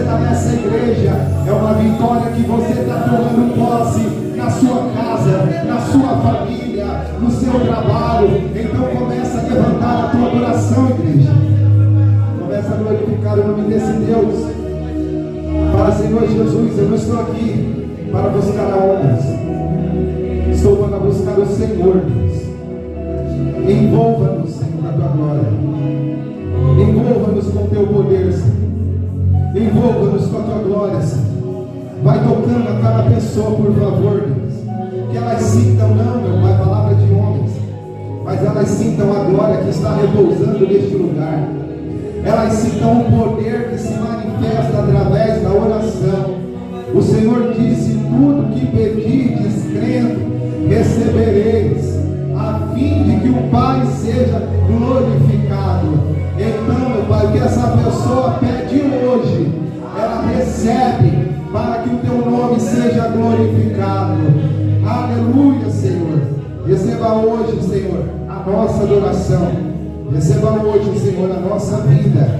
está nessa igreja é uma vitória que você está tomando posse na sua casa, na sua família, no seu trabalho. Então começa a levantar a tua adoração, igreja. Começa a glorificar o nome desse Deus. Fala, Senhor Jesus, eu não estou aqui para buscar homens, estou para buscar o Senhor, Deus. Envolva-nos, Senhor, na tua glória. Envolva-nos com o teu poder, Senhor. Envolva-nos com a tua glória, Senhor. Vai tocando a cada pessoa, por favor, Deus. Que elas sintam, não, meu Pai, palavra de homens, mas elas sintam a glória que está repousando neste lugar. Elas sintam o poder que se manifesta através da oração. O Senhor disse: tudo que pedirdes crendo, recebereis, a fim de que o Pai seja glorificado. Então, meu Pai, que essa pessoa pede hoje, ela recebe, para que o teu nome seja glorificado. Aleluia, Senhor. Receba hoje, Senhor, a nossa adoração. Receba hoje, Senhor, a nossa vida.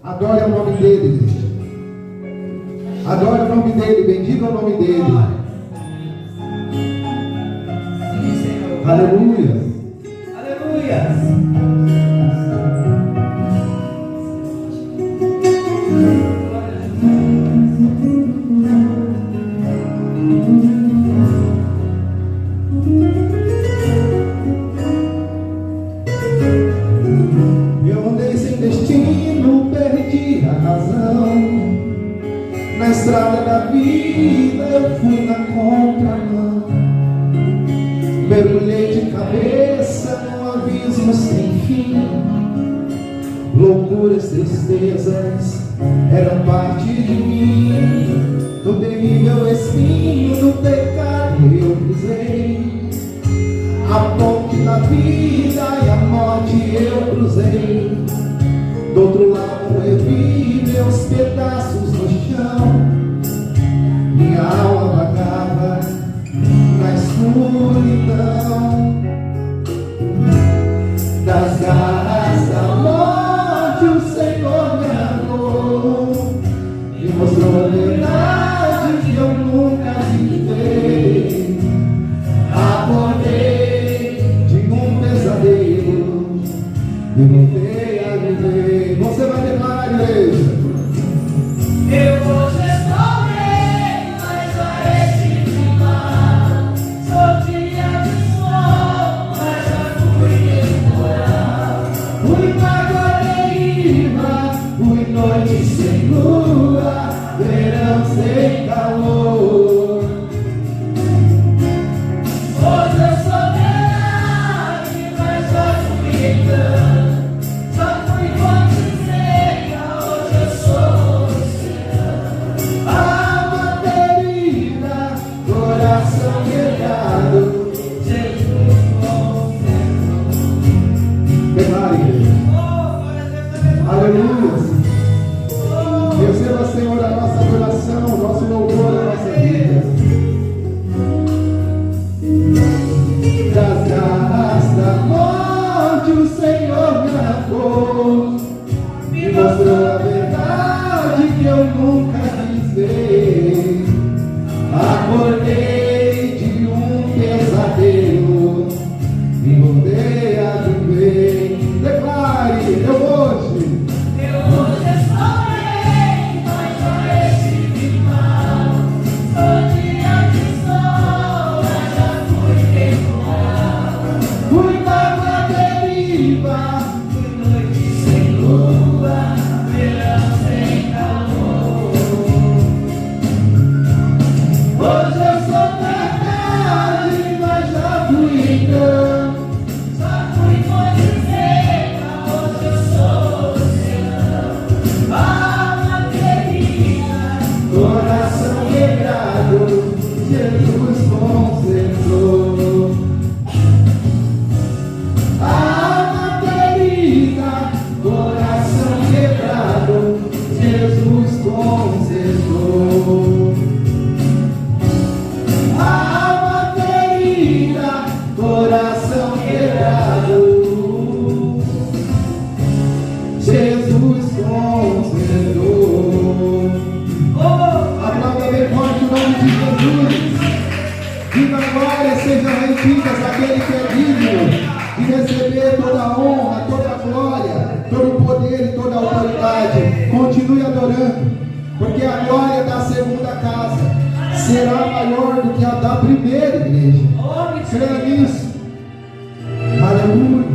Adore o nome dele, igreja. Adore o nome dele, bendiga o nome dele. Aleluia. Aleluia. Na estrada da vida eu fui na contramão, mergulhei de cabeça num abismo sem fim. Loucuras, tristezas eram parte de mim. No terrível espinho do pecado eu pisei, a ponte da vida e a morte eu cruzei. Do outro lado revi meus pedaços no chão. Minha alma vagava na escuridão. Das garras da morte o Senhor me amou e mostrou a verdade que eu nunca vivi. Acordei de um pesadelo e voltei a viver. Você vai declarar, igreja. Eu hoje estou bem, mas a esse final. Sou dia de sol, mas já fui temporal. Fui mágoa deriva, fui noite sem lua, verão sem calor. Hoje eu sou verdade, mas já fui engano. Já fui fonte seca, hoje eu sou Alma ferida, coração quebrado. Jesus consertou. Declare, igreja. Aleluia. Receba, Senhor, a nossa adoração, o nosso louvor, a nossa vida. Das garras da morte o Senhor me arrancou, me mostrou a verdade que eu nunca quis ver. Acordei de um pesadelo e voltei a viver. Declare, eu hoje estou bem, mas só esse final. Sou dia de sol, mas já fui temporal. fui mágoa deriva. Fui noite sem lua, verão sem calor. Hoje eu sou glorificas aquele que é digno de receber toda a honra, toda a glória, todo o poder e toda a autoridade. Continue adorando, porque a glória da segunda casa será maior do que a da primeira igreja. Creia nisso. Aleluia.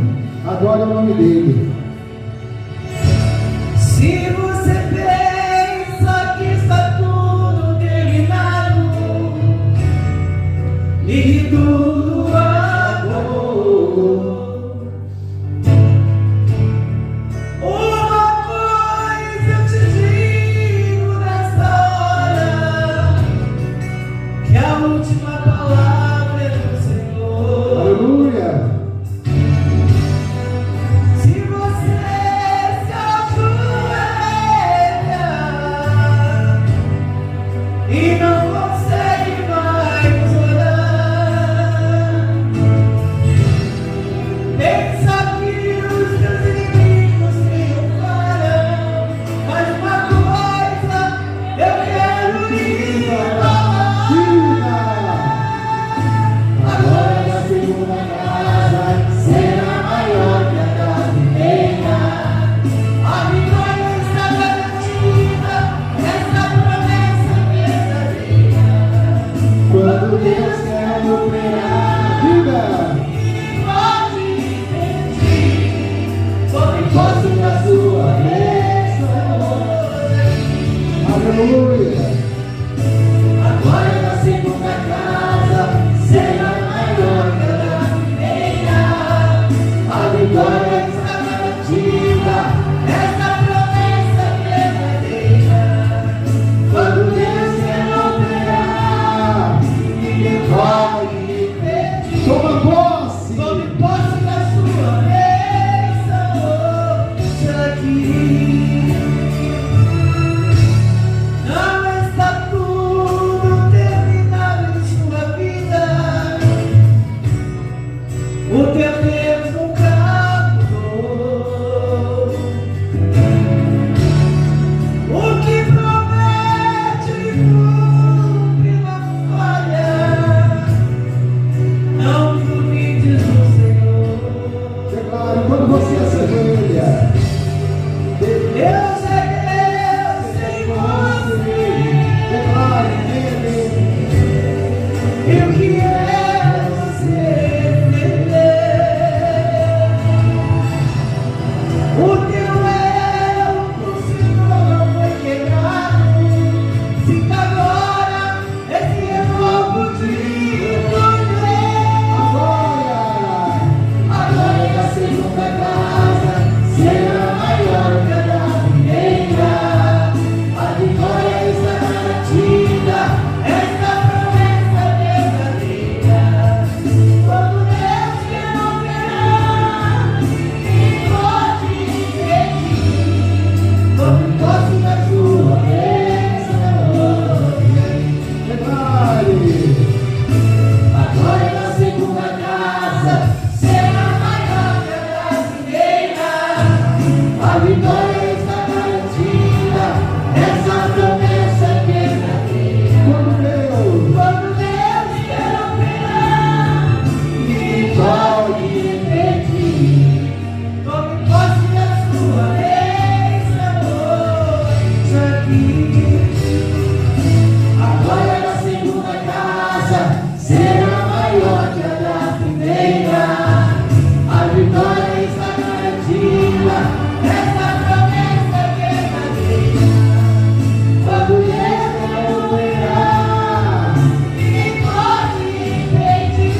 Adore o nome dele. Se você pensa que está tudo terminado e tudo acabou, uma coisa eu te digo nessa hora, que a última palavra é do Senhor. Aleluia. Se você se ajoelha e não consegue mais orar, pensa que os teus inimigos triunfarão, mas uma coisa eu quero lhe falar. Agora a segunda casa será maior que a da primeira. A vitória está garantida, essa promessa verdadeira. Quando Deus quer operar, diga. Ninguém pode impedir, tome posse da sua bênção. Aleluia. Agora na segunda casa será maior que a da primeira. A vitória está garantida, essa promessa verdadeira. Quando Deus quer operar, ninguém pode impedir. Toma posse. Tome posse da sua bênção, aqui. Não está tudo terminado em sua vida. O teu Deus nunca mudou. O que promete ele cumpre, não falha. Não duvides do Senhor. Declare, quando você se ajoelha, Deus é Deus sem você. declare, ele. E o que é você perder? O teu elo com o Senhor não foi quebrado. Sinta agora esse renovo de poder. Agora da segunda casa será maior que a da primeira. A vitória está garantida, essa promessa verdadeira. Quando Deus quer operar, ninguém pode impedir. Tome posse da sua bênção. Declare. Agora na segunda casa será maior que a da primeira. A vitória está garantida, essa promessa verdadeira. Quando Deus quer operar, ninguém pode impedir. Tome posse da sua bênção aqui. Agora na segunda casa será maior que a da primeira. A vitória está garantida, essa promessa verdadeira. Quando Deus quer operar, ninguém pode impedir.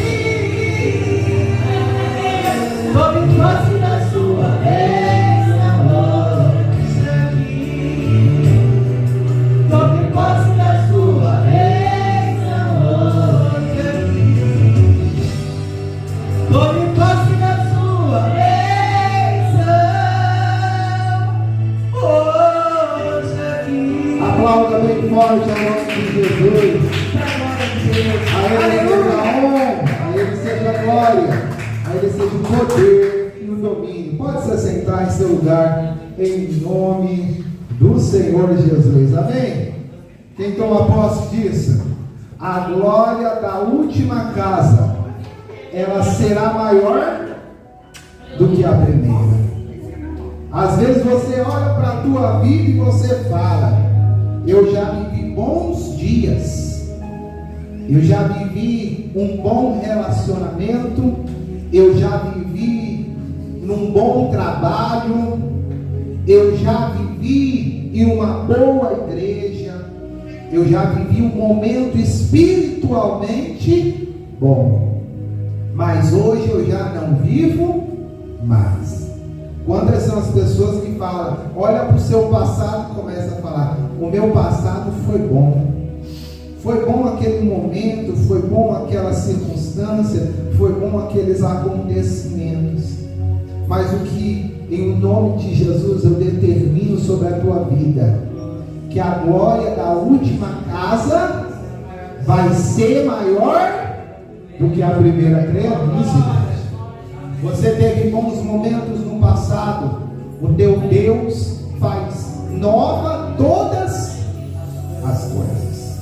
Tome posse da sua bênção aqui. Tome posse da sua bênção aqui. Tome posse da sua bênção hoje aqui. Aplauda bem forte ao nome de Jesus. A Ele seja a honra, a Ele seja a glória, a Ele seja o poder e o domínio. Pode se assentar em seu lugar, em nome do Senhor Jesus. Amém? Quem toma posse disso? A glória da última casa ela será maior do que a primeira. Às vezes você olha para a tua vida e você fala: eu já vivi bons dias, eu já vivi um bom relacionamento, eu já vivi num bom trabalho, eu já vivi em uma boa igreja, eu já vivi um momento espiritualmente bom, mas hoje eu já não vivo mais. Quantas são as pessoas que falam, olha para o seu passado e começa a falar: o meu passado foi bom aquele momento, foi bom aquela circunstância, foi bom aqueles acontecimentos. Mas o que, em nome de Jesus, eu determino sobre a tua vida, que a glória da última casa vai ser maior do que a primeira. Creia nisso. Você teve bons momentos no passado, o teu Deus faz nova todas as coisas.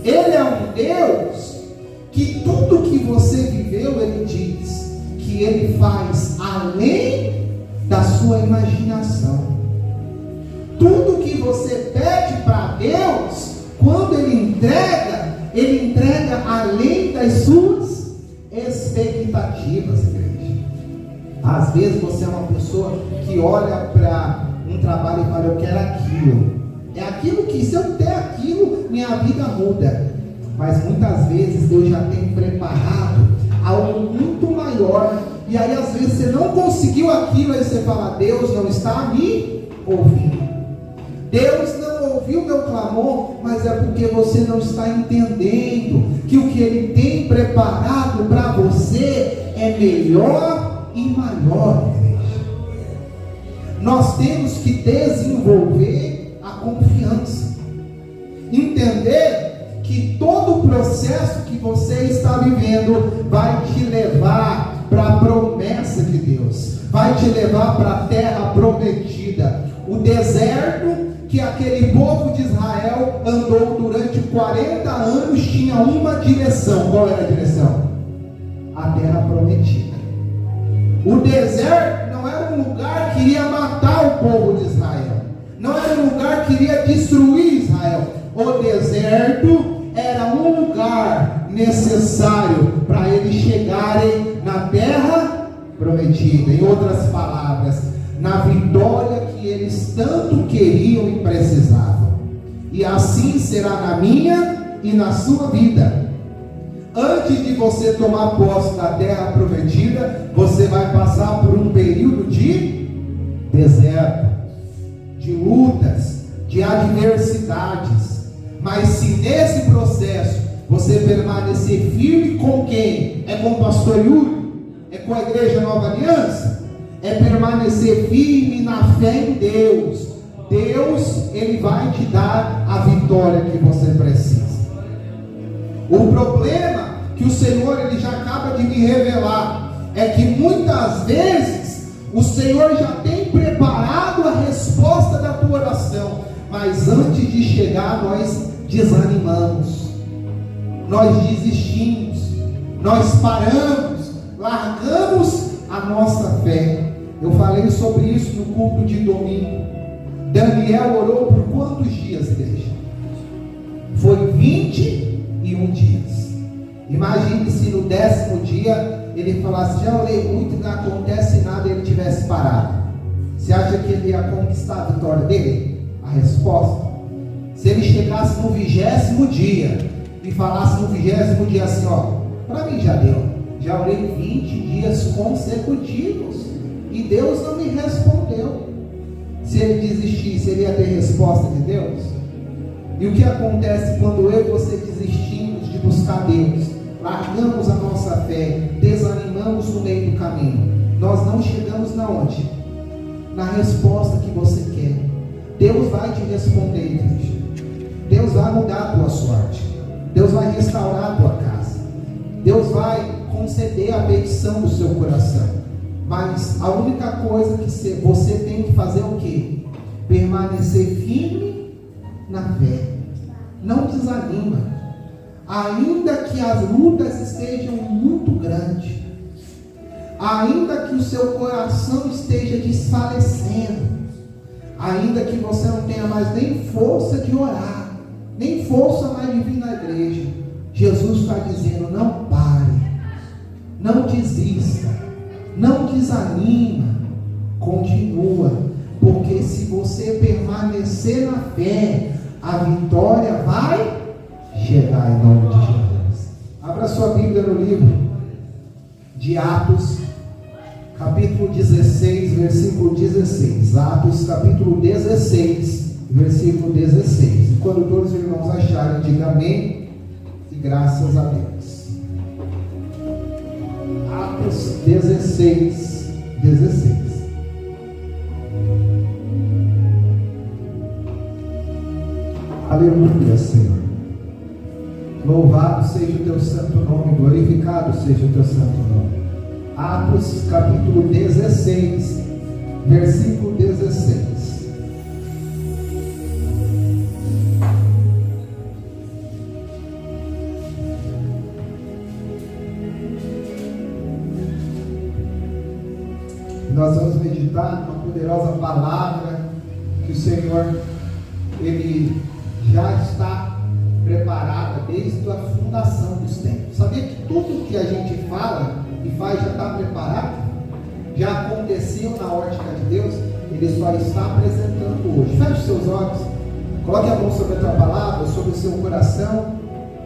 Ele é um Deus que tudo que você viveu, Ele diz que Ele faz além da sua imaginação. Tudo que você pede para Deus, quando Ele entrega além das suas expectativas, igreja. Às vezes você é uma pessoa que olha para um trabalho e fala: eu quero aquilo. É aquilo que, se eu ter aquilo, minha vida muda. Mas muitas vezes Deus já tem preparado algo muito maior. E aí às vezes você não conseguiu aquilo, aí você fala: Deus não está me ouvindo. Deus não ouviu meu clamor, mas é porque você não está entendendo que o que Ele tem preparado para você é melhor e maior, igreja. Nós temos que desenvolver a confiança, entender que todo o processo que você está vivendo vai te levar para a promessa de Deus, vai te levar para a terra prometida. O deserto que aquele povo de Israel andou durante 40 anos tinha uma direção. Qual era a direção? A terra prometida. O deserto não era um lugar que iria matar o povo de Israel, não era um lugar que iria destruir Israel. O deserto era um lugar necessário para eles chegarem na terra prometida. Em outras palavras, na vitória que eles tanto queriam e precisavam. E assim será na minha e na sua vida. Antes de você tomar posse da terra prometida, você vai passar por um período de deserto, de lutas, de adversidades. Mas se nesse processo você permanecer firme com quem? É com o pastor Yuri? É com a igreja Nova Aliança? É permanecer firme na fé em Deus. Deus, Ele vai te dar a vitória que você precisa. O problema que o Senhor, Ele já acaba de me revelar, é que muitas vezes o Senhor já tem preparado a resposta da tua oração, mas antes de chegar nós desanimamos, nós desistimos, nós paramos, largamos a nossa fé. Eu falei sobre isso no culto de domingo. Daniel orou por quantos dias, igreja? Foi 21 dias. Imagine se no 10º dia ele falasse: já orei muito e não acontece nada, e ele tivesse parado. Você acha que ele ia conquistar a vitória dele? A resposta: se ele chegasse no 20º dia e falasse no 20º dia assim: ó, para mim já deu, já orei 20 dias consecutivos e Deus não me respondeu. Se ele desistisse, ele ia ter resposta de Deus? E o que acontece quando eu e você desistimos de buscar Deus, largamos a nossa fé, desanimamos no meio do caminho? Nós não chegamos na onde? Na resposta que você quer. Deus vai te responder, igreja. Deus vai mudar a tua sorte. Deus vai restaurar a tua casa. Deus vai conceder a petição do seu coração. Mas a única coisa que você tem que fazer é o quê? Permanecer firme na fé. Não desanima. ainda que as lutas estejam muito grandes, ainda que o seu coração esteja desfalecendo, ainda que você não tenha mais nem força de orar, nem força mais de vir na igreja, Jesus está dizendo: não pare, não desista, não desanima, continua, porque se você permanecer na fé, a vitória vai chegar em nome de Jesus. Abra sua Bíblia no livro de Atos, capítulo 16, versículo 16. Atos, capítulo 16, versículo 16. E quando todos os irmãos acharem, diga amém e graças a Deus. Atos 16, 16. Aleluia, Senhor. Louvado seja o teu santo nome, glorificado seja o teu santo nome. Atos capítulo 16, versículo 16. Nós vamos meditar numa poderosa palavra que o Senhor, Ele já está preparada desde a fundação dos tempos. Sabia que tudo que a gente fala e faz já está preparado? Já aconteceu na ótica de Deus? Ele só está apresentando hoje. Feche os seus olhos, coloque a mão sobre a tua palavra, sobre o seu coração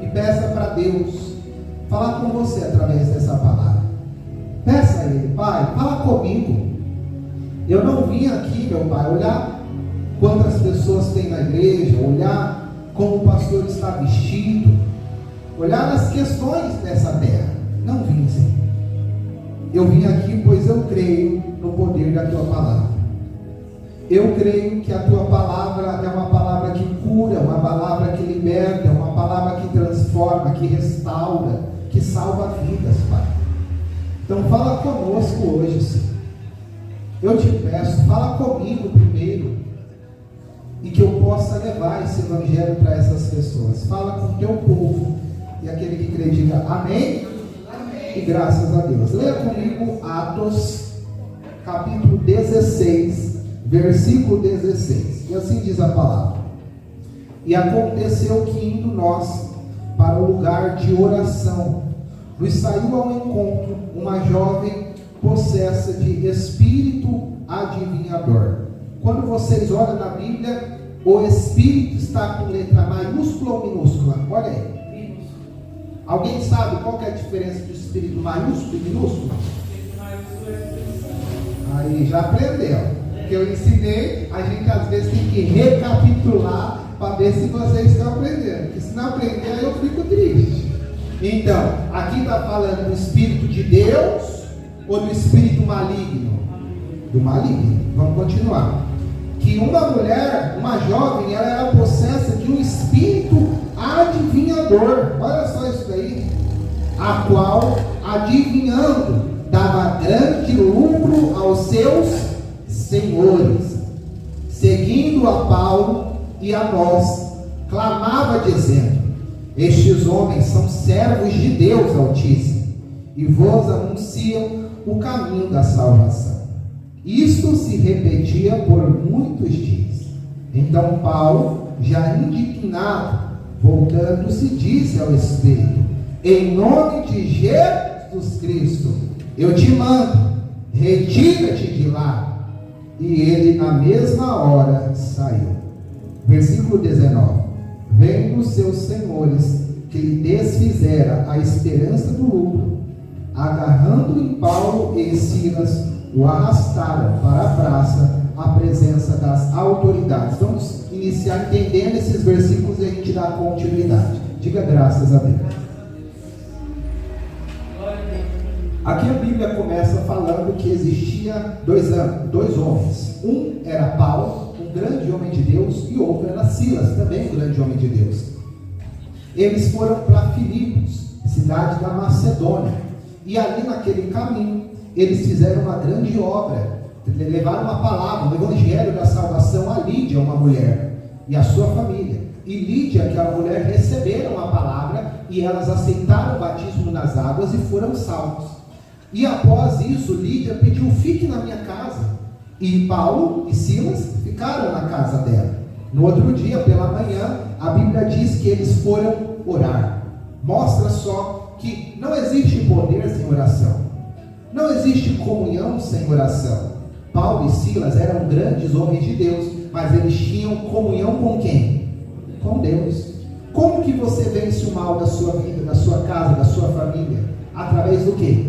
e peça para Deus falar com você através dessa palavra. Peça a Ele: Pai, fala comigo. Eu não vim aqui, meu Pai, olhar quantas pessoas tem na igreja, olhar como o pastor está vestido, olhar as questões dessa terra. Não vim, Senhor. Eu vim aqui pois eu creio no poder da tua palavra. Eu creio que a tua palavra é uma palavra que cura, uma palavra que liberta, uma palavra que transforma, que restaura, que salva vidas, Pai. Então fala conosco hoje, Senhor. Eu te peço, fala comigo primeiro, e que eu possa levar esse evangelho para essas pessoas. Fala com o teu povo, e aquele que crê diga amém, amém. E graças a Deus. Leia comigo Atos capítulo 16, versículo 16, e assim diz a palavra: e aconteceu que indo nós para o lugar de oração, nos saiu ao encontro uma jovem possessa de espírito adivinhador. Quando vocês olham na Bíblia, o espírito está com letra maiúscula ou minúscula? Olha aí. Alguém sabe qual que é a diferença do espírito maiúsculo e minúsculo? Aí, já aprendeu. Que eu ensinei, a gente às vezes tem que recapitular para ver se vocês estão aprendendo. Porque se não aprender, aí eu fico triste. Então, aqui está falando do espírito de Deus ou do espírito maligno? Do maligno. Vamos continuar. Que uma mulher, uma jovem, ela era possessa de um espírito adivinhador. Olha só isso daí. A qual, adivinhando, dava grande lucro aos seus senhores. Seguindo a Paulo e a nós, clamava dizendo: estes homens são servos de Deus Altíssimo, e vos anunciam o caminho da salvação. Isto se repetia por muitos dias. Então Paulo, já indignado, voltando-se, disse ao Espírito: em nome de Jesus Cristo, eu te mando, retira-te de lá. E ele na mesma hora saiu. Versículo 19: vendo seus senhores que lhe desfizera a esperança do lucro, agarrando em Paulo e Silas, o arrastaram para a praça, à presença das autoridades. Vamos iniciar entendendo esses versículos e a gente dá continuidade. Diga graças a Deus. Aqui a Bíblia começa falando que existia dois homens. Um era Paulo, um grande homem de Deus, e outro era Silas, também um grande homem de Deus. Eles foram para Filipos, cidade da Macedônia, e ali naquele caminho eles fizeram uma grande obra, levaram uma palavra, o evangelho da salvação a Lídia, uma mulher, e a sua família. E Lídia, aquela mulher, receberam a palavra e elas aceitaram o batismo nas águas e foram salvos. E após isso, Lídia pediu: fique na minha casa. E Paulo e Silas ficaram na casa dela. No outro dia, pela manhã, a Bíblia diz que eles foram orar. Mostra só que não existe poder sem oração. Não existe comunhão sem oração. Paulo e Silas eram grandes homens de Deus, mas eles tinham comunhão com quem? Com Deus. Como que você vence o mal da sua vida, da sua casa, da sua família? Através do quê?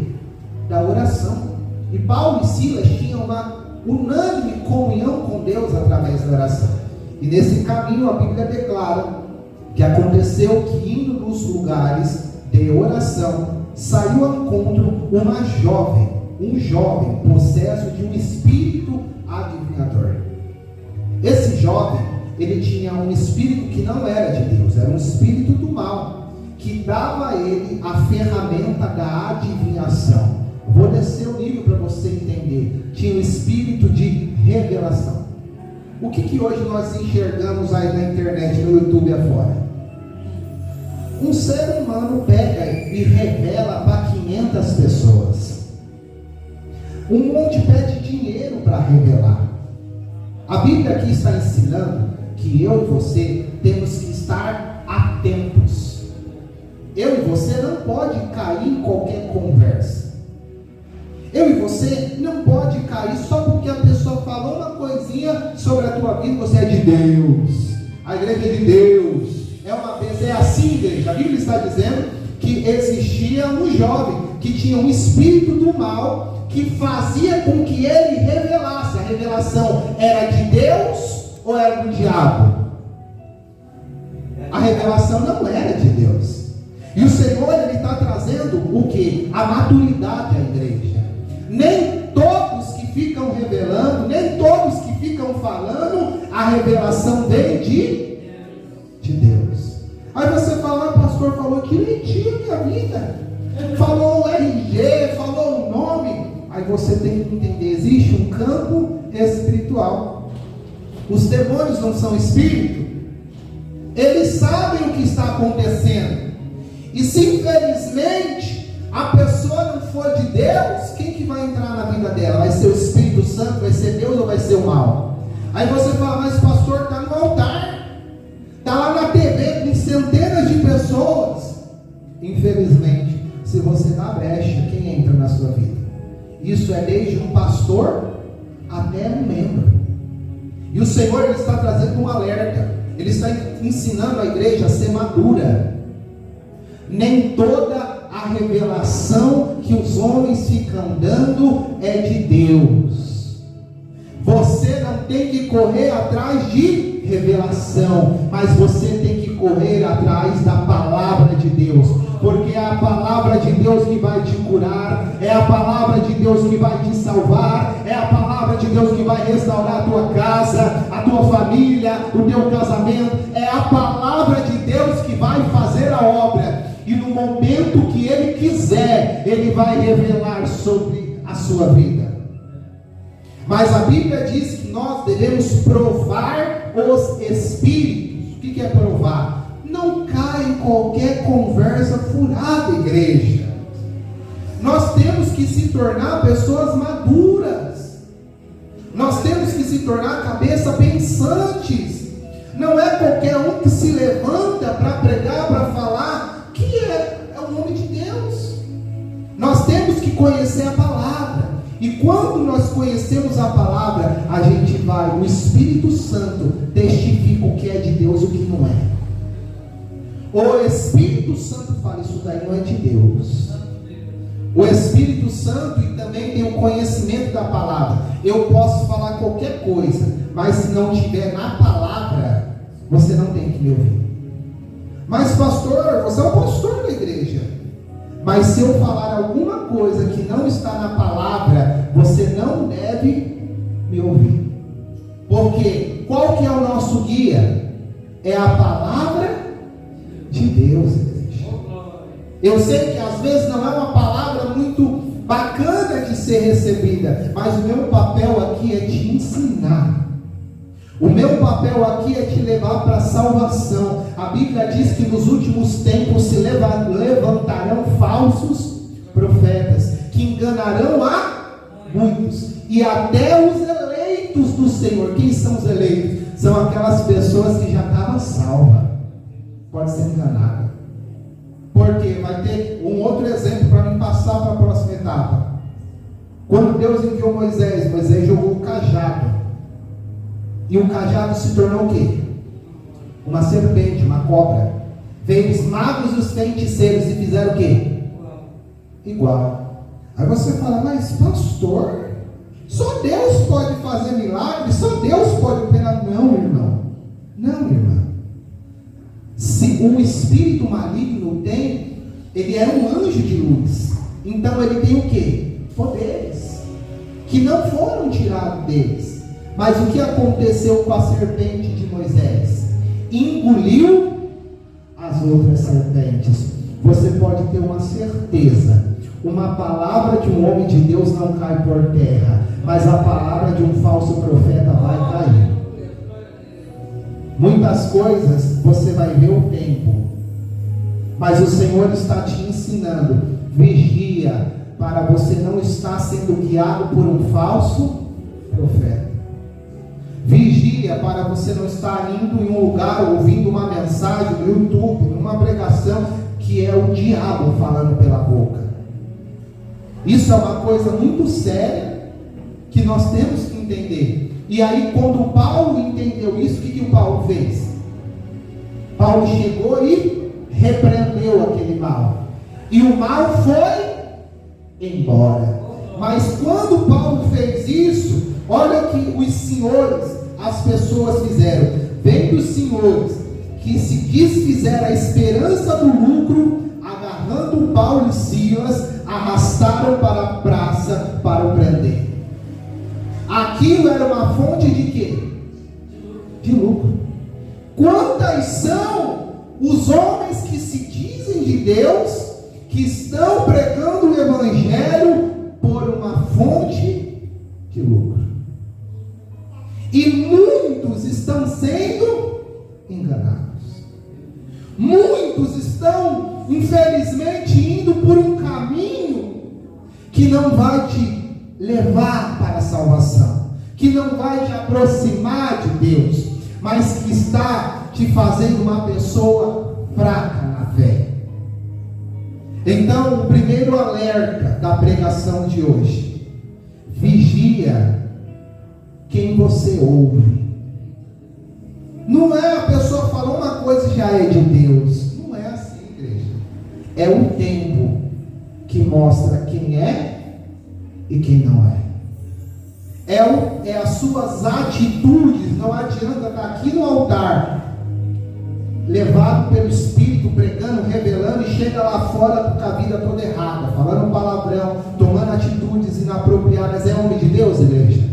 Da oração. E Paulo e Silas tinham uma unânime comunhão com Deus através da oração. E nesse caminho a Bíblia declara que aconteceu que, indo nos lugares de oração, saiu ao encontro um jovem possesso de um espírito adivinhador. Esse jovem, ele tinha um espírito que não era de Deus, era um espírito do mal, que dava a ele a ferramenta da adivinhação. Vou descer o nível para você entender. Tinha um espírito de revelação. O que hoje nós enxergamos aí na internet, no YouTube afora? Um ser humano pega e revela para 500 pessoas. Um monte pede dinheiro para revelar. A Bíblia aqui está ensinando que eu e você temos que estar atentos. Eu e você não pode cair em qualquer conversa. Eu e você não pode cair só porque a pessoa falou uma coisinha sobre a tua vida. Você é de Deus, a igreja é de Deus, é uma vez, é assim, igreja. A Bíblia está dizendo que existia um jovem que tinha um espírito do mal, que fazia com que ele revelasse. A revelação era de Deus ou era do diabo? A revelação não era de Deus. E o Senhor, ele está trazendo o que? A maturidade à igreja. Nem todos que ficam revelando, nem todos que ficam falando, a revelação vem de Deus. Aí você fala: pastor falou direitinho minha vida, falou o RG, falou o nome. Aí você tem que entender, existe um campo espiritual. Os demônios não são espírito, eles sabem o que está acontecendo. E se infelizmente a pessoa não for de Deus, quem que vai entrar na vida dela? Vai ser o Espírito Santo? Vai ser Deus ou vai ser o mal? Aí você fala: mas o pastor está no altar, está lá na TV com centenas de pessoas. Infelizmente, se você dá brecha, quem entra na sua vida? Isso é desde um pastor até um membro. E o Senhor, ele está trazendo um alerta. Ele está ensinando a igreja a ser madura. Nem toda a revelação que os homens ficam dando é de Deus. Você não tem que correr atrás de revelação, mas você tem que correr atrás da palavra de Deus, porque é a palavra de Deus que vai te curar, é a palavra de Deus que vai te salvar, é a palavra de Deus que vai restaurar a tua casa, a tua família, o teu casamento. É a palavra de Deus que vai fazer a obra. E no momento que Ele quiser, Ele vai revelar sobre a sua vida. Mas a Bíblia diz que nós devemos provar os espíritos. O que é provar? Não cai em qualquer conversa furada, igreja. Nós temos que se tornar pessoas maduras. Nós temos que se tornar cabeça pensantes. Não é qualquer um que se levanta para pregar, para falar, que é o nome de Deus. Nós temos que conhecer a palavra. E quando nós conhecemos a palavra, a gente vai, o Espírito Santo testifica o que é de Deus e o que não é. O Espírito Santo fala: isso daí não é de Deus. O Espírito Santo e também tem o conhecimento da palavra. Eu posso falar qualquer coisa, mas se não tiver na palavra, você não tem que me ouvir. Mas pastor, você é um pastor da igreja. Mas se eu falar alguma coisa que não está na palavra, você não deve me ouvir. Porque qual que é o nosso guia? É a palavra de Deus, igreja. Eu sei que às vezes não é uma palavra muito bacana de ser recebida, mas o meu papel aqui é te ensinar. O meu papel aqui é te levar para a salvação. A Bíblia diz que nos últimos tempos se levantarão falsos profetas, que enganarão a muitos, e até os eleitos do Senhor. Quem são os eleitos? São aquelas pessoas que já estavam salvas. Pode ser enganada. Porque vai ter um outro exemplo para me passar para a próxima etapa. Quando Deus enviou Moisés, Moisés jogou o cajado. E o cajado se tornou o quê? Uma serpente, uma cobra. Veio os magos e os feiticeiros e fizeram o quê? Igual. Aí você fala, mas pastor, só Deus pode fazer milagre, só Deus pode operar. Não, irmão. Não, irmã. Se um espírito maligno tem, ele é um anjo de luz. Então ele tem o quê? Poderes que não foram tirados deles. Mas o que aconteceu com a serpente de Moisés? Engoliu as outras serpentes. Você pode ter uma certeza: uma palavra de um homem de Deus não cai por terra, mas a palavra de um falso profeta vai cair. Muitas coisas você vai ver o tempo, mas o Senhor está te ensinando: vigia, para você não estar sendo guiado por um falso profeta. Vigia para você não estar indo em um lugar, ouvindo uma mensagem no YouTube, numa pregação, que é o diabo falando pela boca. Isso é uma coisa muito séria, que nós temos que entender. E aí quando Paulo entendeu isso, o que o Paulo fez? Paulo chegou e repreendeu aquele mal. E o mal foi embora. Mas quando Paulo fez isso, olha o que os senhores, as pessoas fizeram. Vendo os senhores que se desfizeram a esperança do lucro, agarrando Paulo e Silas, arrastaram para a praça para o prender. Aquilo era uma fonte de quê? De lucro. Quantas são os homens que se dizem de Deus, que estão pregando o Evangelho por uma fonte de lucro? E muitos estão sendo enganados. Muitos estão, infelizmente, indo por um caminho que não vai te levar para a salvação, que não vai te aproximar de Deus, mas que está te fazendo uma pessoa fraca na fé. Então, o primeiro alerta da pregação de hoje: vigia quem você ouve. Não é a pessoa falou uma coisa e já é de Deus. Não é assim, igreja. É o tempo que mostra quem é e quem não é. É as suas atitudes. Não adianta estar aqui no altar, levado pelo Espírito, pregando, revelando, e chega lá fora com a vida toda errada, falando palavrão, tomando atitudes inapropriadas. É homem de Deus, igreja?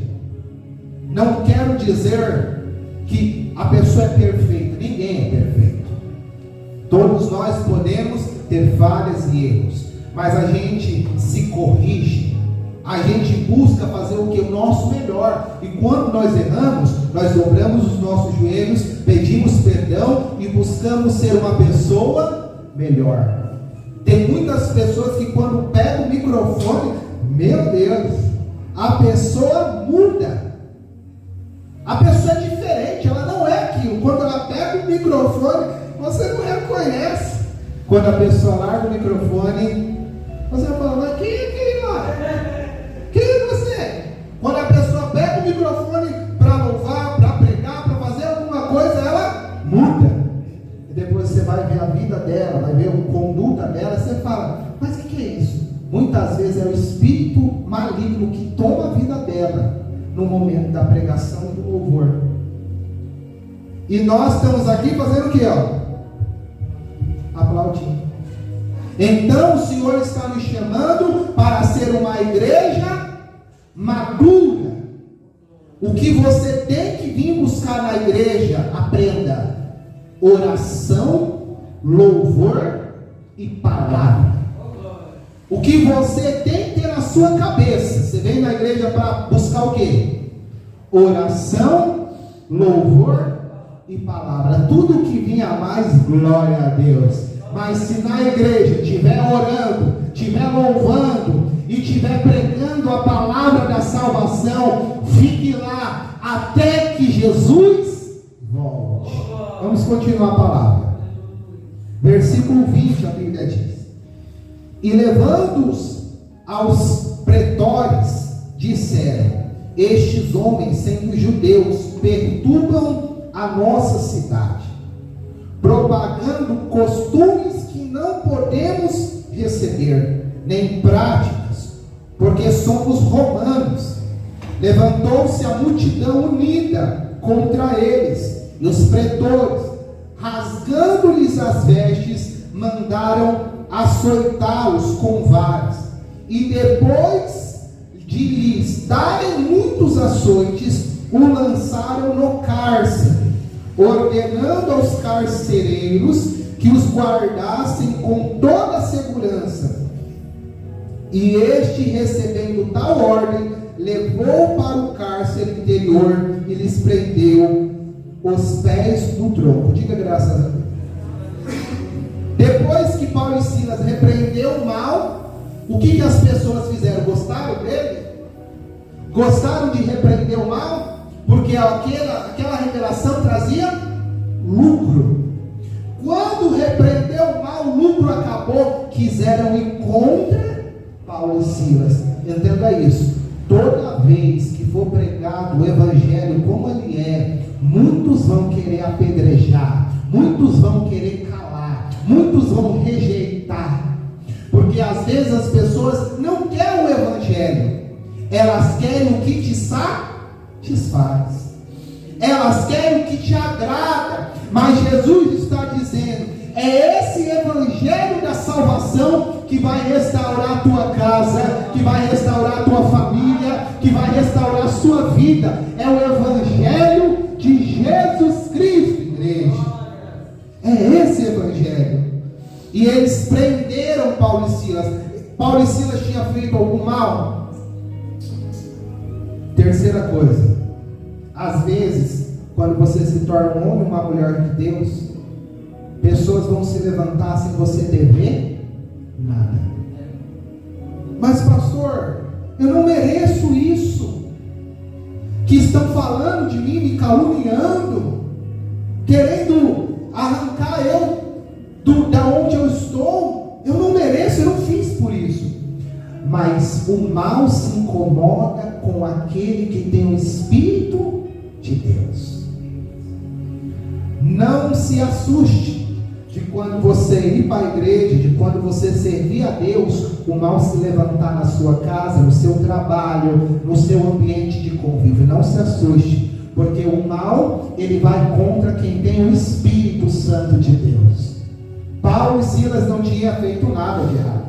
Não quero dizer que a pessoa é perfeita. Ninguém é perfeito. Todos nós podemos ter falhas e erros, mas a gente se corrige, a gente busca fazer o que? O nosso melhor. E quando nós erramos, nós dobramos os nossos joelhos, pedimos perdão e buscamos ser uma pessoa melhor. Tem muitas pessoas que quando pegam o microfone, meu Deus, a pessoa muda. A pessoa é diferente, ela não é aquilo. Quando ela pega o microfone, você não reconhece. Quando a pessoa larga o microfone, você fala: mas quem é aquele lá? Quem é você? Quando a pessoa pega o microfone para louvar, para pregar, para fazer alguma coisa, ela muda. E depois você vai ver a vida dela, vai ver a conduta dela, você fala: mas o que é isso? Muitas vezes é o espírito maligno que toma a vida dela no momento da pregação e do louvor. E nós estamos aqui fazendo o que? Aplaudindo. Então o Senhor está nos chamando para ser uma igreja madura. O que você tem que vir buscar na igreja, aprenda: oração, louvor e palavra. O que você tem que ter na sua cabeça. Você vem na igreja para buscar o quê? Oração, louvor e palavra. Tudo que vinha a mais, glória a Deus. Mas se na igreja estiver orando, estiver louvando e estiver pregando a palavra da salvação, fique lá até que Jesus volte. Vamos continuar a palavra. Versículo 20, a Bíblia diz: e levando-os aos pretórios, disseram: estes homens, sendo judeus, perturbam a nossa cidade, propagando costumes que não podemos receber, nem práticas, porque somos romanos. Levantou-se a multidão unida contra eles, e os pretores, rasgando-lhes as vestes, mandaram açoitá-los com varas, e depois de lhes darem muitos açoites, o lançaram no cárcere, ordenando aos carcereiros que os guardassem com toda a segurança. E este, recebendo tal ordem, levou para o cárcere interior e lhes prendeu os pés no tronco. Diga graças a Deus. Depois que Paulo e Silas repreendeu o mal, o que as pessoas fizeram? Gostaram dele? Gostaram de repreender o mal? Porque aquela revelação trazia lucro. Quando repreendeu o mal, o lucro acabou. Quiseram ir contra Paulo e Silas. Entenda isso. Toda vez que for pregado o evangelho como ele é, muitos vão querer apedrejar, muitos vão querer calar, muitos vão rejeitar. Porque às vezes as pessoas não querem o evangelho, elas querem o que te satisfaz, elas querem o que te agrada. Mas Jesus está dizendo: é esse evangelho da salvação que vai restaurar a tua casa, que vai restaurar a tua família, que vai restaurar a sua vida. É o evangelho de Jesus Cristo, igreja. É esse evangelho. E eles prenderam Paulo e Silas. Paulo e Silas tinham feito algum mal? Terceira coisa, às vezes, quando você se torna um homem ou uma mulher de Deus, pessoas vão se levantar sem você dever nada. Mas pastor, eu não mereço isso. Que estão falando de mim, me caluniando, querendo arrancar eu da onde eu estou. Eu não mereço, eu não fiz por isso. Mas o mal se incomoda com aquele que tem o Espírito de Deus. Não se assuste de quando você ir para a igreja, de quando você servir a Deus, o mal se levantar na sua casa, no seu trabalho, no seu ambiente de convívio. Não se assuste, porque o mal, ele vai contra quem tem o Espírito Santo de Deus. Paulo e Silas não tinham feito nada de errado,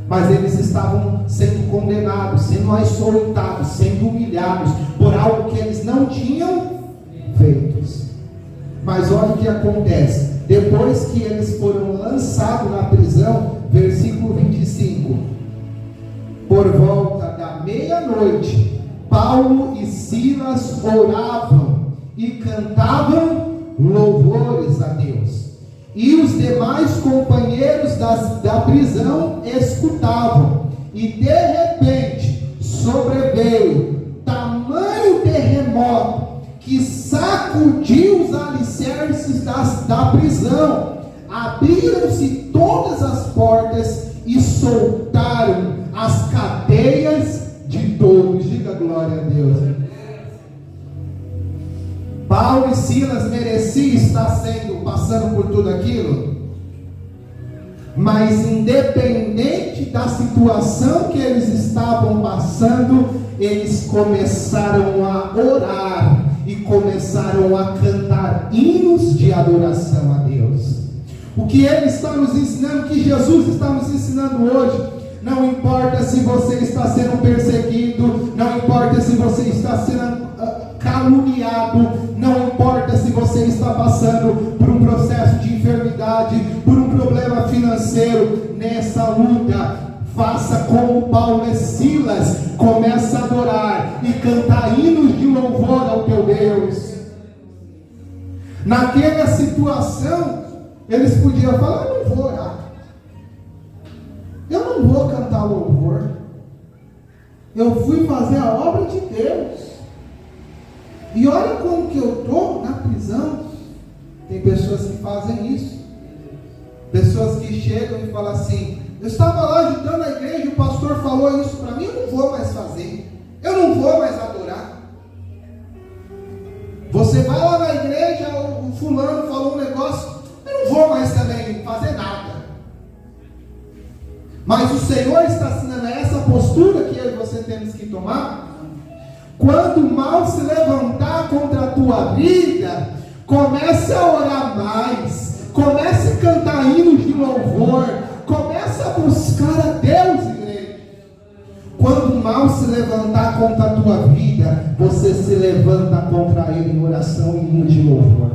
mas eles estavam sendo condenados, sendo açoitados, sendo humilhados por algo que eles não tinham feito. Mas olha o que acontece. Depois que eles foram lançados na prisão, versículo 25: por volta da meia-noite, Paulo e Silas oravam e cantavam louvores a Deus, e os demais companheiros da prisão escutavam. E de repente sobreveio tamanho terremoto que sacudiu os alicerces da prisão. Abriram-se todas as portas e soltaram as cadeias de todos. Diga glória a Deus. Paulo e Silas mereciam estar passando por tudo aquilo, mas independente da situação que eles estavam passando, eles começaram a orar e começaram a cantar hinos de adoração a Deus. O que ele está nos ensinando, que Jesus está nos ensinando hoje: não importa se você está sendo perseguido, não importa se você está sendo caluniado, não importa se você está passando por um processo de enfermidade, por um problema financeiro, nessa luta, faça como Paulo e Silas, começa a adorar e cantar hinos de louvor ao teu Deus. Naquela situação, eles podiam falar: eu não vou orar, eu não vou cantar louvor, eu fui fazer a obra de Deus, e olha como que eu estou na prisão. Tem pessoas que fazem isso, pessoas que chegam e falam assim: eu estava lá ajudando a igreja, o pastor falou isso para mim, eu não vou mais fazer, eu não vou mais adorar. Você vai lá na igreja, o fulano falou um negócio, eu não vou mais também fazer nada. Mas o Senhor está ensinando essa postura que eu e você temos que tomar. Quando o mal se levantar contra a tua vida, comece a orar mais, comece a cantar hinos de louvor, comece a buscar a Deus, igreja. Quando o mal se levantar contra a tua vida, você se levanta contra ele em oração e hino de louvor.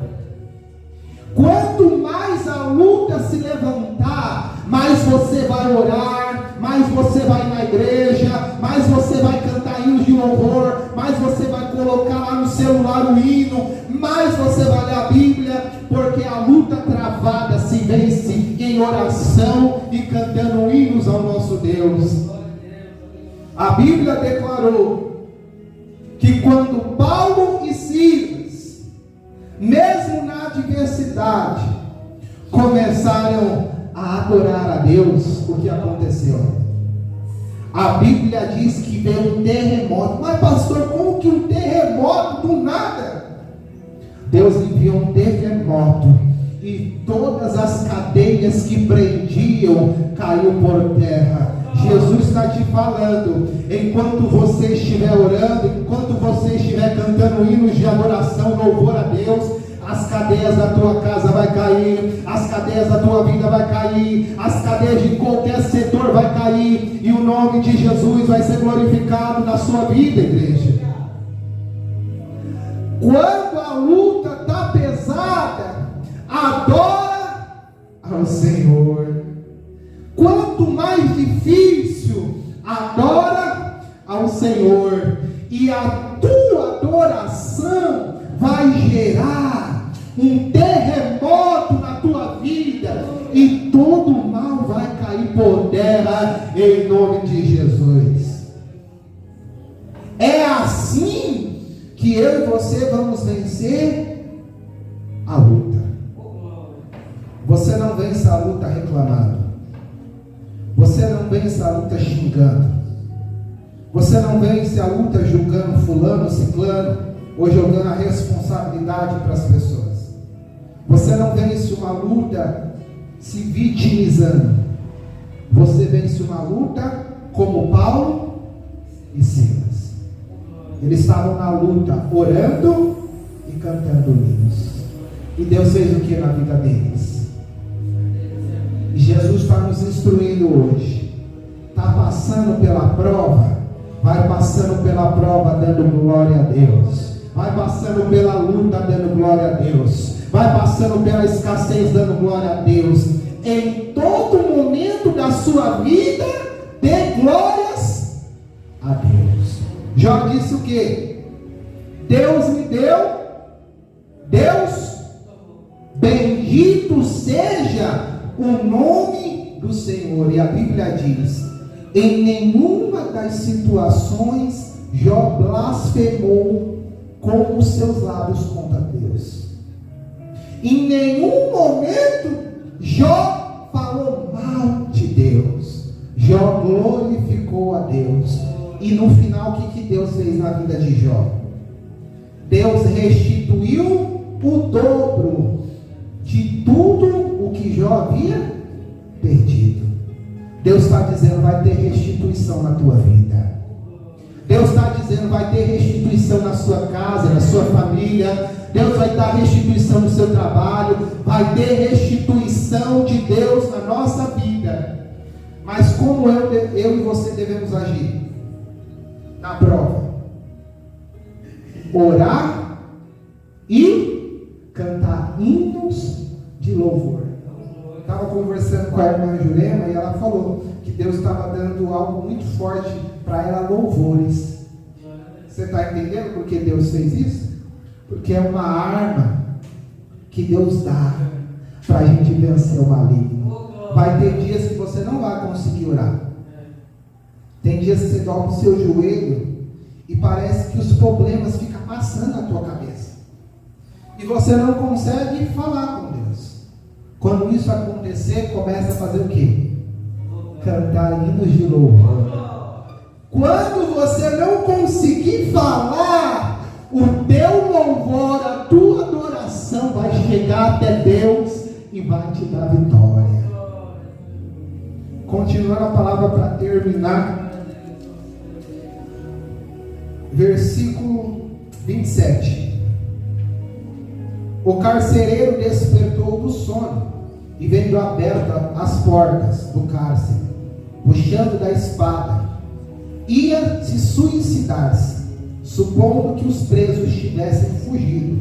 Quanto mais a luta se levantar, mais você vai orar, mais você vai na igreja, mais você vai cantar hinos de louvor, mais você vai colocar lá no celular o hino, mais você vai ler a Bíblia, porque a luta travada se vence em oração e cantando hinos ao nosso Deus. A Bíblia declarou que quando Paulo e Silas, mesmo na adversidade, começaram a adorar a Deus, o que aconteceu? A Bíblia diz que veio um terremoto. Mas pastor, como que um terremoto do nada? Deus enviou um terremoto e todas as cadeias que prendiam caiu por terra. Jesus está te falando, enquanto você estiver orando, enquanto você estiver cantando hinos de adoração, louvor a Deus, as cadeias da tua casa vai cair, as cadeias da tua vida vai cair, as cadeias de qualquer setor vai cair, e o nome de Jesus vai ser glorificado na sua vida, igreja. Quando a luta está pesada, adora ao Senhor. Quanto mais difícil, adora ao Senhor, e a tua adoração vai gerar um terremoto na tua vida, e todo o mal vai cair por terra em nome de Jesus. É assim que eu e você vamos vencer a luta. Você não vence a luta reclamando, você não vence a luta xingando, você não vence a luta julgando fulano, ciclano, ou jogando a responsabilidade para as pessoas. Você não vence uma luta se vitimizando. Você vence uma luta como Paulo e Silas. Eles estavam na luta orando e cantando hinos. E Deus fez o que na vida deles? E Jesus está nos instruindo hoje. Está passando pela prova, vai passando pela prova dando glória a Deus. Vai passando pela luta dando glória a Deus. Vai passando pela escassez dando glória a Deus. Em todo momento da sua vida, dê glórias a Deus. Jó disse o que? Deus me deu, Deus, bendito seja o nome do Senhor. E a Bíblia diz: em nenhuma das situações Jó blasfemou com os seus lábios contra Deus. Em nenhum momento Jó falou mal de Deus. Jó glorificou a Deus. E no final, o que Deus fez na vida de Jó? Deus restituiu o dobro de tudo o que Jó havia perdido. Deus está dizendo: vai ter restituição na tua vida. Deus está dizendo: vai ter restituição na sua casa, na sua família. Deus vai dar restituição no seu trabalho. Vai ter restituição de Deus na nossa vida. Mas como eu e você devemos agir? Na prova, orar e cantar hinos de louvor. Estava conversando com a irmã Jurema e ela falou que Deus estava dando algo muito forte para ela, louvores. Você está entendendo por que Deus fez isso? Porque é uma arma que Deus dá para a gente vencer o maligno. Vai ter dias que você não vai conseguir orar. Tem dias que você dobra o seu joelho e parece que os problemas ficam passando na tua cabeça. E você não consegue falar com Deus. Quando isso acontecer, começa a fazer o quê? Cantar hinos de louvor. Quando você não conseguir falar, o teu louvor, a tua adoração vai chegar até Deus e vai te dar vitória. Continuando a palavra para terminar, versículo 27. O carcereiro despertou do sono e, vendo abertas as portas do cárcere, puxando da espada, ia se suicidar-se, supondo que os presos tivessem fugido.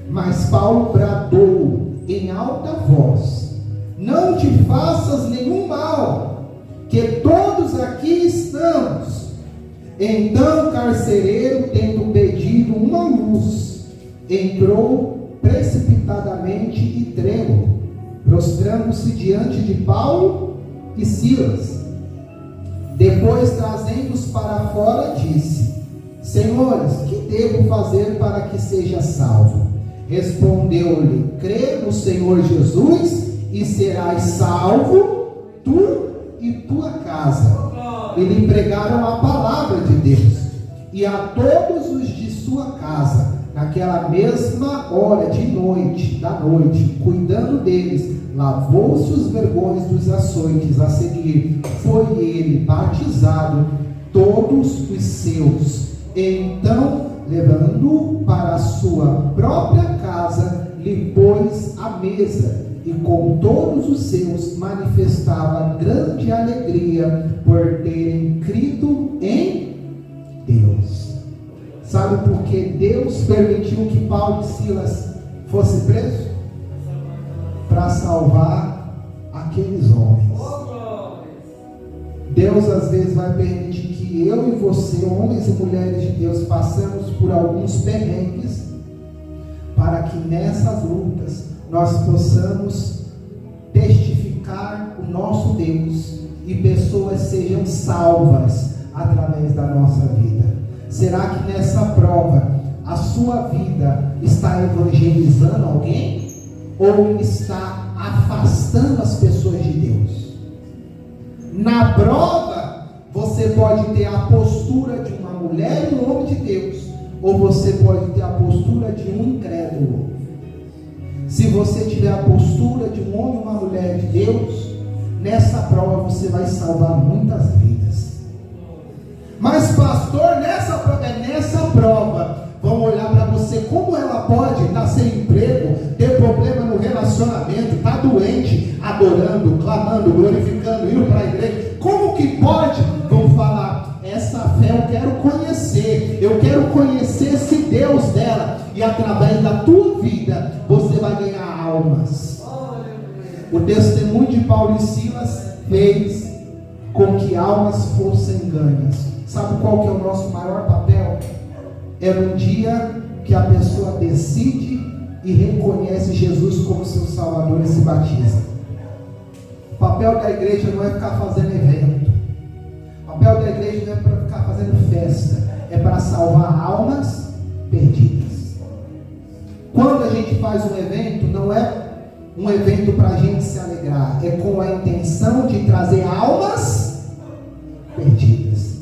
Mas Paulo bradou em alta voz: não te faças nenhum mal, que todos aqui estamos. Então o carcereiro, tendo pedido uma luz, entrou precipitadamente e trêmulo, prostrando-se diante de Paulo e Silas. Depois, trazendo-os para fora, disse: Senhores, que devo fazer para que seja salvo? Respondeu-lhe: crê no Senhor Jesus e serás salvo, tu e tua casa. E lhe pregaram a palavra de Deus. E a todos os de sua casa, naquela mesma hora da noite, cuidando deles, lavou-se os vergões dos açoites. A seguir, foi ele batizado, todos os seus. Então, levando-o para a sua própria casa, lhe pôs à mesa, e com todos os seus manifestava grande alegria por terem crido em Deus. Sabe por que Deus permitiu que Paulo e Silas fossem presos? Para salvar aqueles homens. Deus às vezes vai permitir que eu e você, homens e mulheres de Deus, passemos por alguns perrengues, para que nessas lutas nós possamos testificar o nosso Deus e pessoas sejam salvas através da nossa vida. Será que nessa prova a sua vida está evangelizando alguém ou está afastando as pessoas de Deus? Na prova você pode ter a postura de uma mulher e um homem de Deus, ou você pode ter a postura de um incrédulo. Se você tiver a postura de um homem e uma mulher de Deus, nessa prova você vai salvar muitas vidas. Mas pastor, nessa prova vão olhar para você, como ela pode estar sem emprego, ter problema no relacionamento, estar doente, adorando, clamando, glorificando, indo para a igreja, como que pode? Vão falar: essa fé eu quero conhecer esse Deus dela, e através da tua vida você vai ganhar almas. O testemunho de Paulo e Silas fez com que almas fossem ganhas. Sabe qual que é o nosso maior papel? É no dia que a pessoa decide e reconhece Jesus como seu Salvador e se batiza. O papel da igreja não é ficar fazendo evento. O papel da igreja não é para ficar fazendo festa. É para salvar almas perdidas. Quando a gente faz um evento, não é um evento para a gente se alegrar. É com a intenção de trazer almas perdidas.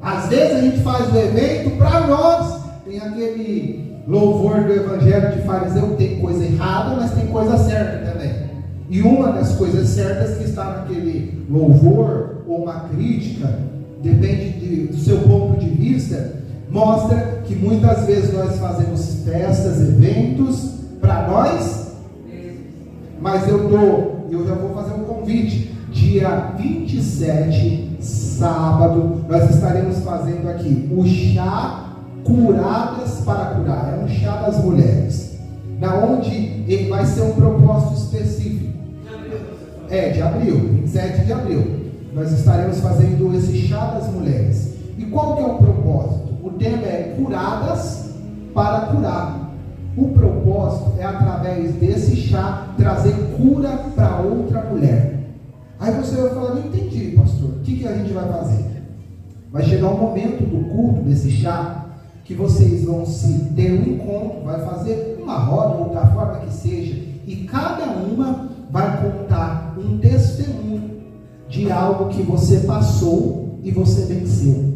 Às vezes a gente faz o evento para nós. Tem aquele louvor do evangelho de fariseu, tem coisa errada, mas tem coisa certa também. E uma das coisas certas que está naquele louvor, ou uma crítica, depende do seu ponto de vista, mostra que muitas vezes nós fazemos festas, eventos para nós. Mas eu já vou fazer um convite. Dia 27, sábado, nós estaremos fazendo aqui o chá Curadas para Curar. É um chá das mulheres, na onde ele vai ser um propósito específico. De abril, 27 de abril. Nós estaremos fazendo esse chá das mulheres. E qual que é o propósito? O tema é curadas para curar. O propósito é, através desse chá, trazer cura para outra mulher. Aí você vai falar: não entendi, pastor, o que a gente vai fazer? Vai chegar um momento do culto desse chá, que vocês vão se ter um encontro, vai fazer uma roda, ou da forma que seja, e cada uma vai contar um testemunho de algo que você passou e você venceu.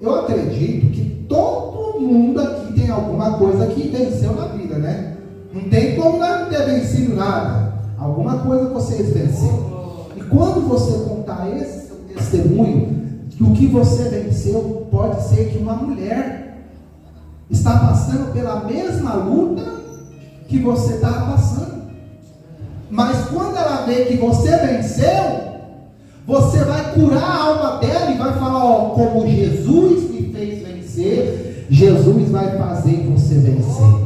Eu acredito que todo mundo aqui tem alguma coisa que venceu na vida, né? Não tem como não ter vencido nada. Alguma coisa vocês venceram. E quando você contar esse seu testemunho do que você venceu, pode ser que uma mulher está passando pela mesma luta que você está passando. Mas quando ela vê que você venceu, você vai curar a alma dela e vai falar: ó, como Jesus me fez vencer, Jesus vai fazer você vencer.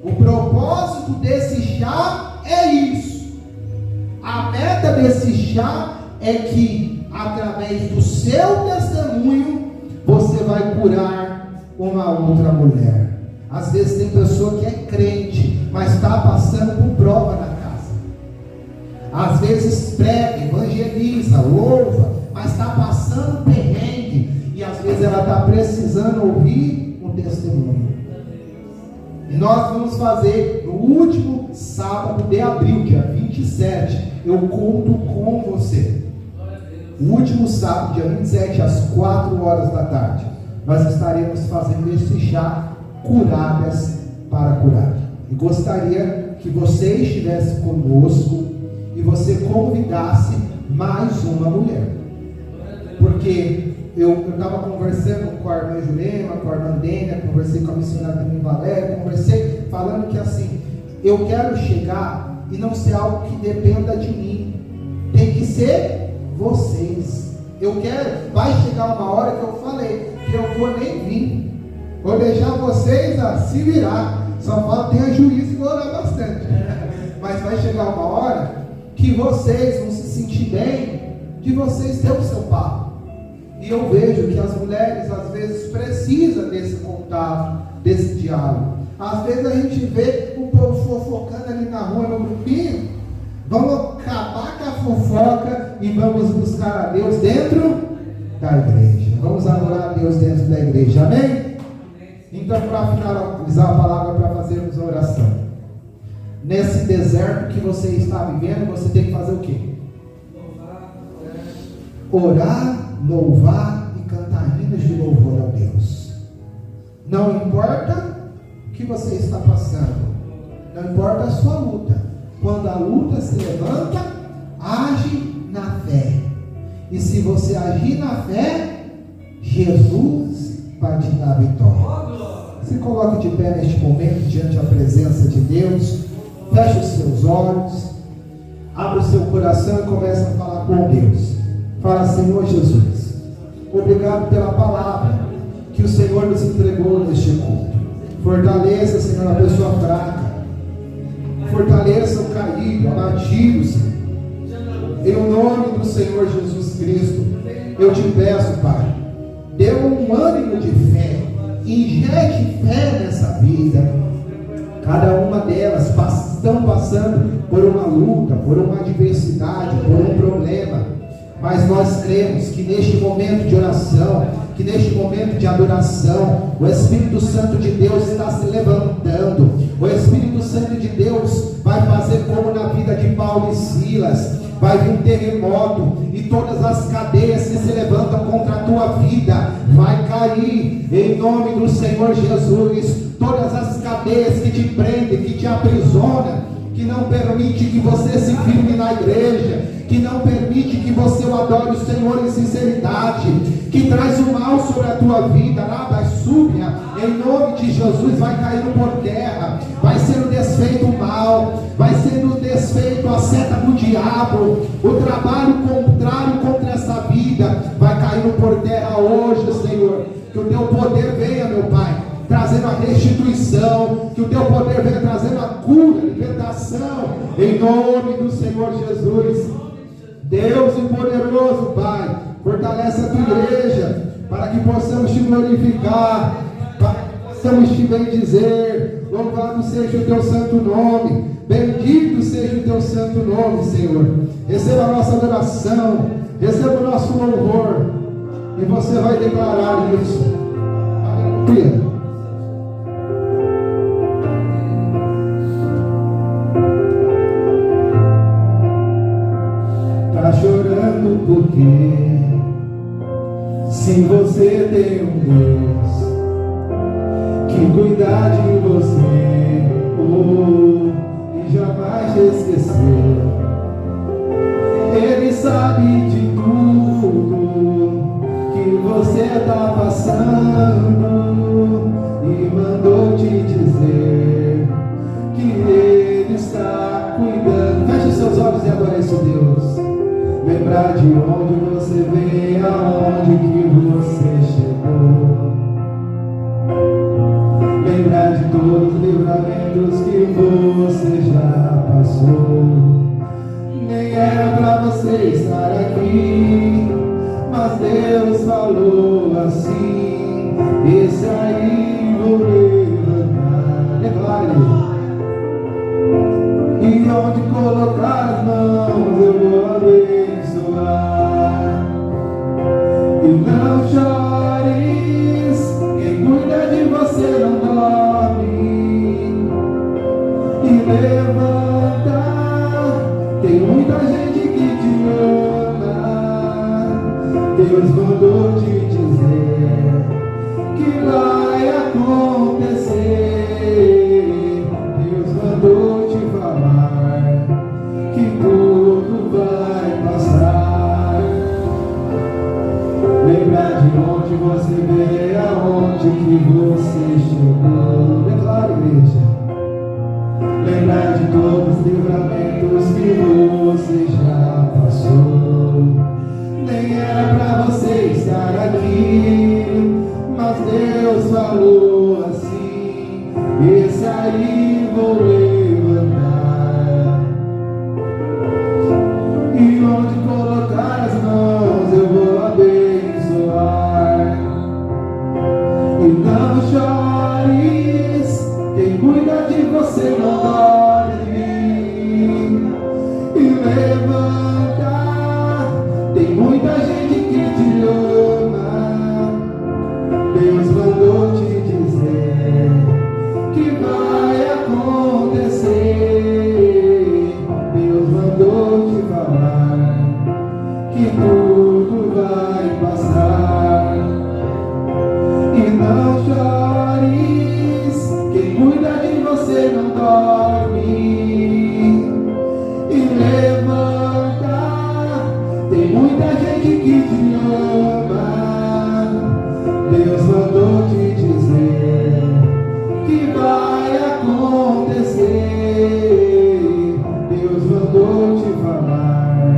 O propósito desse chá é isso. A meta desse chá é que, através do seu testemunho, você vai curar uma outra mulher. Às vezes tem pessoa que é crente, mas está passando por prova na casa. Às vezes prega, evangeliza, louva, mas está passando perrengue, e às vezes ela está precisando ouvir um testemunho. E nós vamos fazer no último sábado de abril, dia 27, eu conto com você. O último sábado, dia 27, às 4 horas da tarde, nós estaremos fazendo esse chá, curadas para curar. E gostaria que você estivesse conosco e você convidasse mais uma mulher. Porque eu estava conversando com a irmã Jurema, com a irmã Dênia, conversei com a missionária também Valéria, conversei falando que assim, eu quero chegar e não ser algo que dependa de mim, tem que ser vocês. Eu quero, vai chegar uma hora que eu falei que eu vou nem vir, vou deixar vocês a se virar, só falta ter juízo e vou orar bastante. Mas vai chegar uma hora que vocês vão se sentir bem de vocês ter o seu papo. E eu vejo que as mulheres às vezes precisam desse contato, desse diálogo. Às vezes a gente vê o povo fofocando ali na rua, no grupinho. Vamos acabar com a fofoca e vamos buscar a Deus dentro da igreja. Vamos adorar a Deus dentro da igreja, amém? Então, para finalizar a palavra, para fazermos a oração. Nesse deserto que você está vivendo, você tem que fazer o quê? Orar, louvar e cantar hinos de louvor a Deus. Não importa o que você está passando, não importa a sua luta. Quando a luta se levanta, age na fé. E se você agir na fé, Jesus vai te dar a vitória. Se coloque de pé neste momento diante da presença de Deus. Feche os seus olhos, abre o seu coração e comece a falar com Deus. Fala: Senhor Jesus, obrigado pela palavra que o Senhor nos entregou neste culto. Fortaleça, Senhor, a pessoa fraca. Fortaleça o caído, abatido, Senhor. Em nome do Senhor Jesus Cristo, eu te peço, Pai, dê um ânimo de fé, injete fé nessa vida. Cada uma delas estão passando por uma luta, por uma adversidade, por um problema. Mas nós cremos que neste momento de oração, que neste momento de adoração, o Espírito Santo de Deus está se levantando. O Espírito Santo de Deus vai fazer como na vida de Paulo e Silas. Vai vir um terremoto e todas as cadeias que se levantam contra a tua vida vai cair em nome do Senhor Jesus. Todas as cadeias que te prendem, que te aprisionam, que não permite que você se firme na igreja, que não permite que você o adore o Senhor em sinceridade, que traz o mal sobre a tua vida, nada súbia, em nome de Jesus vai caindo por terra, vai sendo desfeito o mal, vai sendo desfeito a seta do diabo, o trabalho contrário contra essa vida vai caindo por terra hoje, Senhor. Que o teu poder venha, meu Pai, trazendo a restituição, que o teu poder venha trazendo a cura, libertação, em nome do Senhor Jesus. Deus e poderoso, Pai, fortalece a tua igreja, para que possamos te glorificar, para que possamos te bendizer. Louvado seja o teu santo nome. Bendito seja o teu santo nome, Senhor. Receba a nossa adoração, receba o nosso louvor. E você vai declarar isso. Aleluia. Tá chorando porque se você tem um Deus que cuida de você, e jamais te esqueceu. Ele sabe de tudo que você tá passando e mandou te dizer que Ele está cuidando. Feche os seus olhos e adore esse Deus. Lembrar de onde você veio, aonde que você chegou. Lembrar de todos os livramentos que você já passou. Nem era pra você estar aqui, mas Deus falou assim: esse aí vou levantar. Declare. E onde colocar as mãos eu vou abençoar. E não chores, quem cuida de você não dorme. E levanta, tem muita gente que te ama. Deus mandou te dizer que vai acontecer. Deus mandou te falar que tudo vai passar. Lembrar de onde você veio, aonde que você chegou. Declara, igreja. Lembrar de todos os livramentos que você já passou. Nem era pra você estar aqui, mas Deus falou assim: esse aí vou levantar. E onde colocar as mãos eu vou abençoar. E não chores, quem cuida de você não dorme. E levanta, tem muita gente que te ama. Deus mandou te dizer que vai acontecer. Deus mandou te falar que tudo vai passar. E não chores, quem cuida de você não dorme. E levanta, tem muita gente que te ama. Deus mandou te dizer que vai acontecer. Deus mandou te falar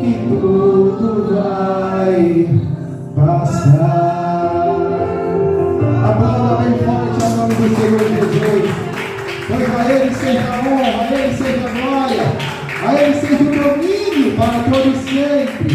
que tudo vai passar. Aplauda bem forte ao nome do Senhor Jesus. Pois a Ele seja a honra, a Ele seja a glória, a Ele seja o domínio para todos sempre.